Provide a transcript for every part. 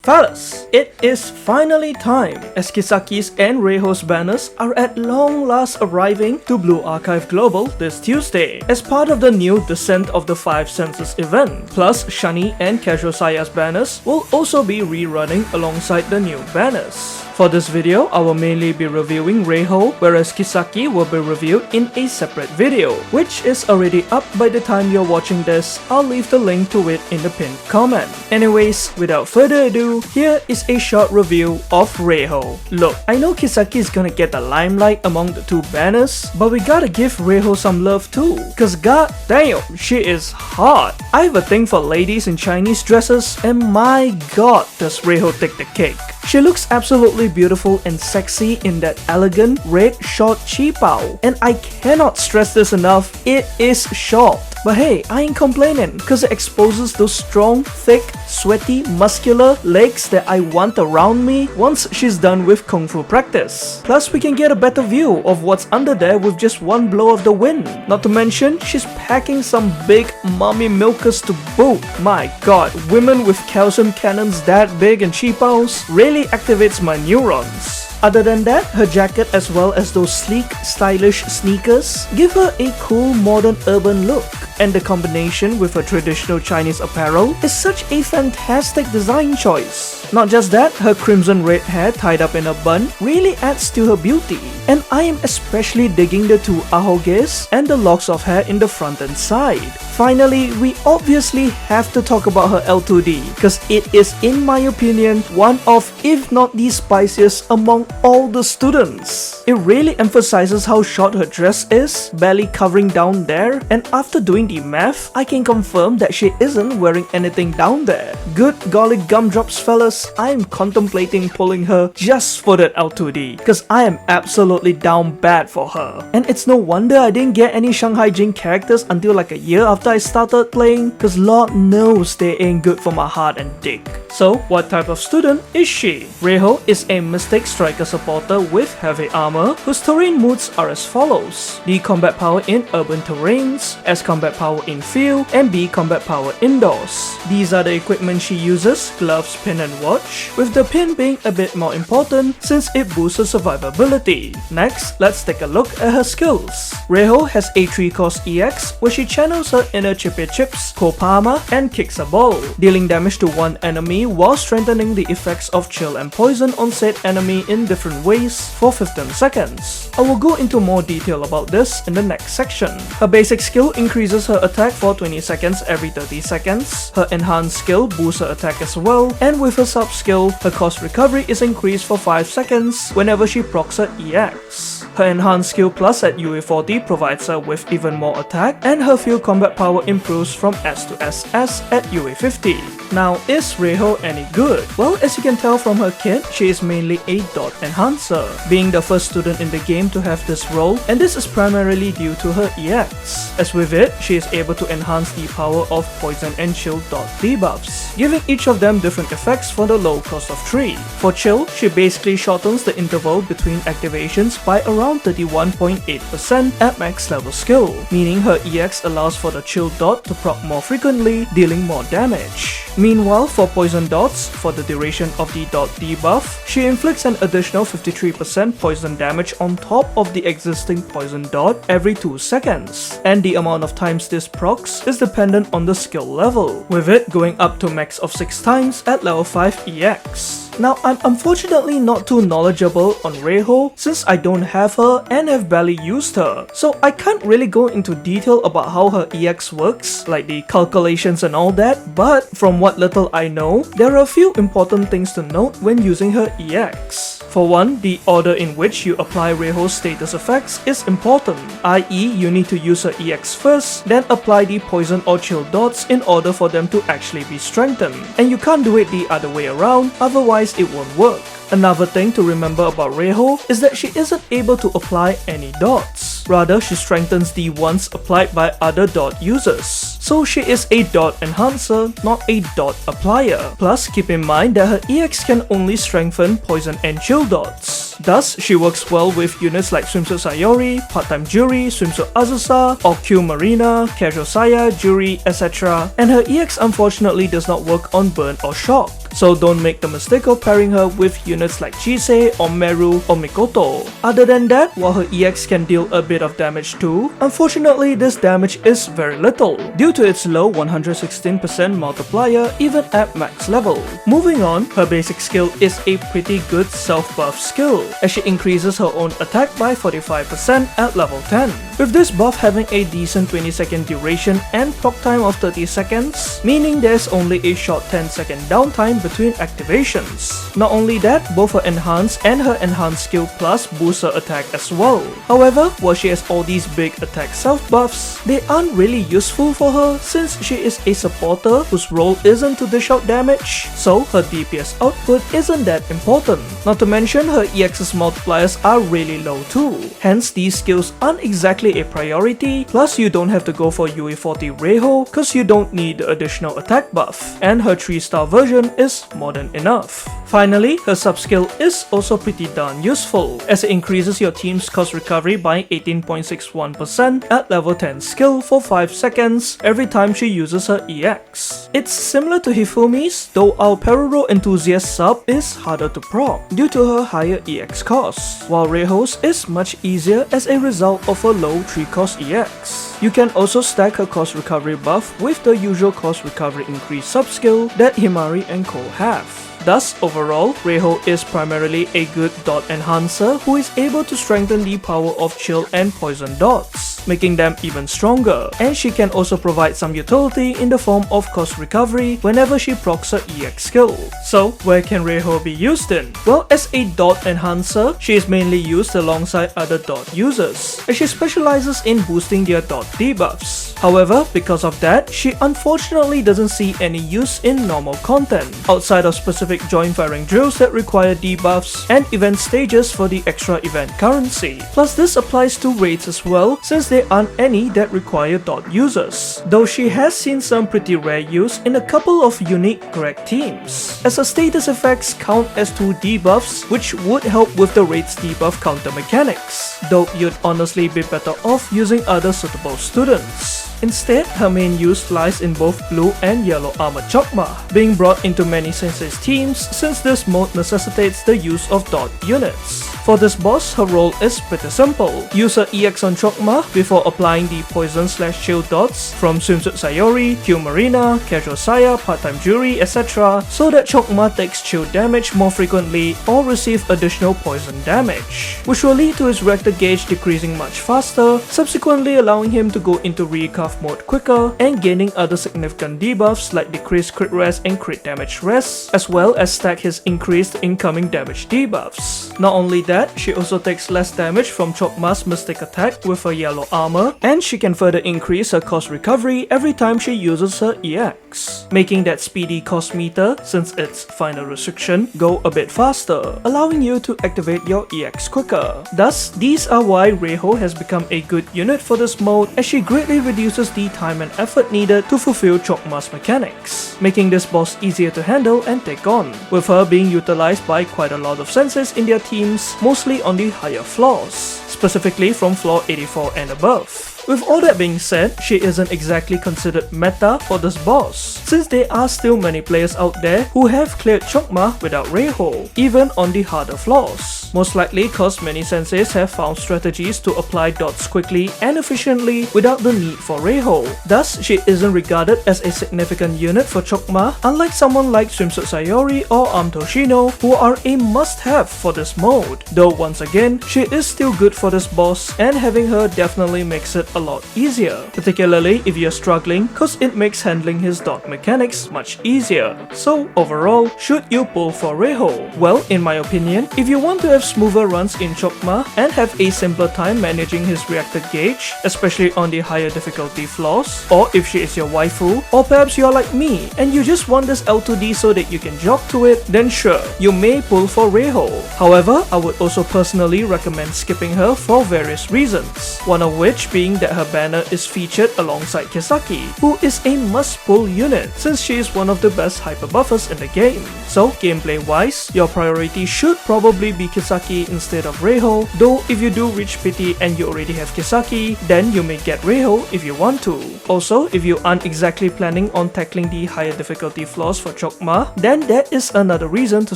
Fellas, it is finally time as Kisaki's and Reijo's banners are at long last arriving to Blue Archive Global this Tuesday as part of the new Descent of the Five Senses event. Plus, Shani and Casual Saya's banners will also be rerunning alongside the new banners. For this video, I will mainly be reviewing Reijo, whereas Kisaki will be reviewed in a separate video, which is already up by the time you're watching this. I'll leave the link to it in the pinned comment. Anyways, without further ado, here is a short review of Reijo. Look, I know Kisaki is gonna get the limelight among the two banners, but we gotta give Reijo some love too, cause god damn, she is hot. I have a thing for ladies in Chinese dresses, and my god does Reijo take the cake. She looks absolutely beautiful and sexy in that elegant red short qipao, and I cannot stress this enough, it is short. But hey, I ain't complaining, cause it exposes those strong, thick, sweaty, muscular legs that I want around me once she's done with Kung Fu practice. Plus, we can get a better view of what's under there with just one blow of the wind. Not to mention, she's packing some big mommy milkers to boot. My god, women with calcium cannons that big and qipaos really activates my neurons. Other than that, her jacket as well as those sleek, stylish sneakers give her a cool modern urban look. And the combination with her traditional Chinese apparel is such a fantastic design choice. Not just that, her crimson red hair tied up in a bun really adds to her beauty. And I am especially digging the two ahoges and the locks of hair in the front and side. Finally, we obviously have to talk about her L2D, cause it is, in my opinion, one of, if not the spiciest among all the students. It really emphasizes how short her dress is, barely covering down there, and after doing the math, I can confirm that she isn't wearing anything down there. Good golly gumdrops, fellas, I am contemplating pulling her just for that L2D, cause I am absolutely down bad for her. And it's no wonder I didn't get any Shanghai Jing characters until like a year after I started playing, cause Lord knows they ain't good for my heart and dick. So, what type of student is she? Reijo is a Mystic Striker supporter with heavy armor, whose terrain moods are as follows: D combat power in urban terrains, S combat power in field, and B combat power indoors. These are the equipment she uses: gloves, pin and watch, with the pin being a bit more important since it boosts her survivability. Next, let's take a look at her skills. Reijo has a 3-cost EX where she channels her inner chippy chips, Kopama, and kicks a ball, dealing damage to one enemy while strengthening the effects of chill and poison on said enemy in different ways for 15 seconds. I will go into more detail about this in the next section. Her basic skill increases her attack for 20 seconds every 30 seconds. Her enhanced skill boosts her attack as well, and with her sub skill, her cost recovery is increased for 5 seconds whenever she procs her EX. Her enhanced skill plus at UE40 provides her with even more attack, and her field combat power improves from S to SS at UE50. Now, is Reijo any good? Well, as you can tell from her kit, she is mainly a dot enhancer, being the first student in the game to have this role, and this is primarily due to her EX. As with it, she is able to enhance the power of poison and chill dot debuffs, giving each of them different effects for the low cost of 3. For chill, she basically shortens the interval between activations by around 31.8% at max level skill, meaning her EX allows for the chill dot to proc more frequently, dealing more damage. Meanwhile, for poison dots, for the duration of the dot debuff, she inflicts an additional 53% poison damage on top of the existing poison dot every 2 seconds, and the amount of times this procs is dependent on the skill level, with it going up to max of 6 times at level 5 EX. Now, I'm unfortunately not too knowledgeable on Reijo since I don't have her and have barely used her, so I can't really go into detail about how her EX works, like the calculations and all that, but from what little I know, there are a few important things to note when using her EX. For one, the order in which you apply Reijo's status effects is important, i.e. you need to use her EX first, then apply the poison or chill dots in order for them to actually be strengthened, and you can't do it the other way around, otherwise it won't work. Another thing to remember about Reijo is that she isn't able to apply any dots. Rather, she strengthens the ones applied by other dot users. So she is a dot enhancer, not a dot applier. Plus, keep in mind that her EX can only strengthen poison and chill dots. Thus, she works well with units like Swimsuit Sayori, Part-Time Juri, Swimsuit Azusa, or Q Marina, Casual Saya, Juri, etc. And her EX unfortunately does not work on Burn or Shock. so don't make the mistake of pairing her with units like Jisei or Meru or Mikoto. Other than that, while her EX can deal a bit of damage too, unfortunately this damage is very little due to its low 116% multiplier even at max level. Moving on, her basic skill is a pretty good self-buff skill as she increases her own attack by 45% at level 10. With this buff having a decent 20-second duration and proc time of 30 seconds, meaning there's only a short 10-second downtime between activations. Not only that, both her enhanced and her enhanced skill plus boost her attack as well. However, while she has all these big attack self-buffs, they aren't really useful for her since she is a supporter whose role isn't to dish out damage, so her DPS output isn't that important. Not to mention her EX's multipliers are really low too, hence these skills aren't exactly a priority, plus you don't have to go for UE40 Reijo cause you don't need the additional attack buff, and her 3-star version is more than enough. Finally, her sub-skill is also pretty darn useful as it increases your team's cost recovery by 18.61% at level 10 skill for 5 seconds every time she uses her EX. It's similar to Hifumi's, though our Peruro Enthusiast sub is harder to proc due to her higher EX cost, while Reijo's is much easier as a result of her low 3 cost EX. You can also stack her cost recovery buff with the usual cost recovery increase sub-skill that Himari and Co have. Thus, overall, Reijo is primarily a good dot enhancer who is able to strengthen the power of chill and poison dots, making them even stronger, and she can also provide some utility in the form of cost recovery whenever she procs her EX skill. So, where can Reijo be used in? Well, as a dot enhancer, she is mainly used alongside other dot users, as she specializes in boosting their dot debuffs. However, because of that, she unfortunately doesn't see any use in normal content, outside of specific joint firing drills that require debuffs and event stages for the extra event currency. Plus this applies to raids as well since there aren't any that require dot users, though she has seen some pretty rare use in a couple of unique correct teams, as her status effects count as 2 debuffs which would help with the raid's debuff counter mechanics, though you'd honestly be better off using other suitable students. Instead, her main use lies in both blue and yellow armored Chokma, being brought into many sensei's teams since this mode necessitates the use of dot units. For this boss, her role is pretty simple. Use her EX on Chokma before applying the poison/chill dots from Swimsuit Sayori, Q Marina, Casual Saya, Part-Time Jury, etc. so that Chokma takes chill damage more frequently or receive additional poison damage, which will lead to his reactor gauge decreasing much faster, subsequently allowing him to go into recurve mode quicker and gaining other significant debuffs like decreased crit rest and crit damage rest, as well as stack his increased incoming damage debuffs. Not only that, she also takes less damage from Chokma's Mystic attack with her yellow armor, and she can further increase her cost recovery every time she uses her EX, making that speedy cost meter, since its final restriction, go a bit faster, allowing you to activate your EX quicker. Thus, these are why Reijo has become a good unit for this mode, as she greatly reduces the time and effort needed to fulfill Chokma's mechanics, making this boss easier to handle and take on, with her being utilized by quite a lot of senseis in their teams, mostly on the higher floors, specifically from floor 84 and above. With all that being said, she isn't exactly considered meta for this boss, since there are still many players out there who have cleared Chokma without Reijo, even on the harder floors. Most likely cause many senseis have found strategies to apply dots quickly and efficiently without the need for Reijo. Thus, she isn't regarded as a significant unit for Chokma, unlike someone like Swimsuit Sayori or Toshino, who are a must-have for this mode. Though once again, she is still good for this boss, and having her definitely makes it a lot easier, particularly if you're struggling, cause it makes handling his dot mechanics much easier. So overall, should you pull for Reijo? Well, in my opinion, if you want to have smoother runs in Chokma and have a simpler time managing his reactor gauge, especially on the higher difficulty floors, or if she is your waifu, or perhaps you're like me and you just want this L2D so that you can jog to it, then sure, you may pull for Reijo. However, I would also personally recommend skipping her for various reasons, one of which being that her banner is featured alongside Kisaki, who is a must-pull unit since she is one of the best hyper buffers in the game. So gameplay wise, your priority should probably be Kisaki Kisaki instead of Reijo, though if you do reach pity and you already have Kisaki, then you may get Reijo if you want to. Also, if you aren't exactly planning on tackling the higher difficulty floors for Chokma, then that is another reason to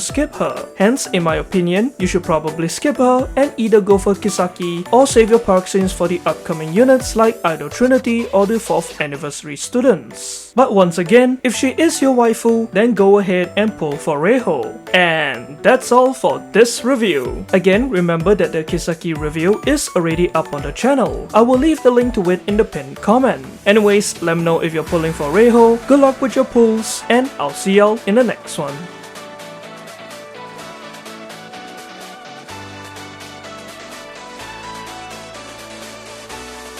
skip her. Hence, in my opinion, you should probably skip her and either go for Kisaki or save your Parksins for the upcoming units like Idol Trinity or the 4th anniversary students. But once again, if she is your waifu, then go ahead and pull for Reijo. And that's all for this review. Again, remember that the Kisaki review is already up on the channel. I will leave the link to it in the pinned comment. Anyways, let me know if you're pulling for Reijo, good luck with your pulls, and I'll see y'all in the next one.